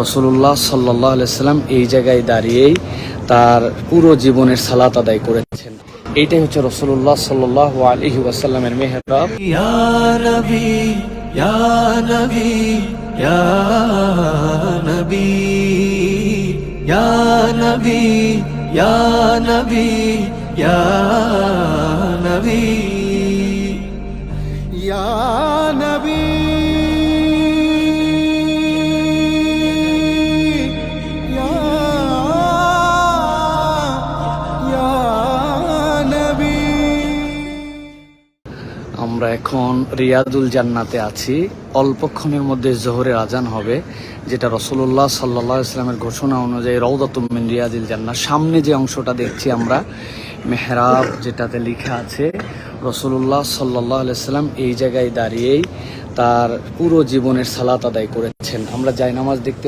রাসূলুল্লাহ সাল্লাল্লাহু আলাইহি ওয়াসাল্লাম এই জায়গায় দাঁড়িয়েই তার পুরো জীবনের সালাত আদায় করেছেন। এইটাই হচ্ছে রাসূলুল্লাহ সাল্লাল্লাহু আলাইহি ওয়াসাল্লামের মেহরাব। ইয়া নবী ইয়া নবী ইয়া নবী ইয়া নবী ইয়া নবী ইয়া নবী ইয়া নবী আমরা এখন রিয়াদুল জান্নাতে আছি। অল্পক্ষণের মধ্যে জোহরের আজান হবে, যেটা রাসূলুল্লাহ সাল্লাল্লাহু আলাইহি ওয়াসাল্লামের ঘোষণা অনুযায়ী রওদাতুম মিন রিয়াদিল জান্নাহ। সামনে যে অংশটা দেখছি আমরা, মেহরাব, যেটাতে লেখা আছে রাসূলুল্লাহ সাল্লাল্লাহু আলাইহি ওয়াসাল্লাম এই জায়গায় দাঁড়িয়েই তার পুরো জীবনের সালাত আদায় করেছেন। আমরা জায়নামাজ দেখতে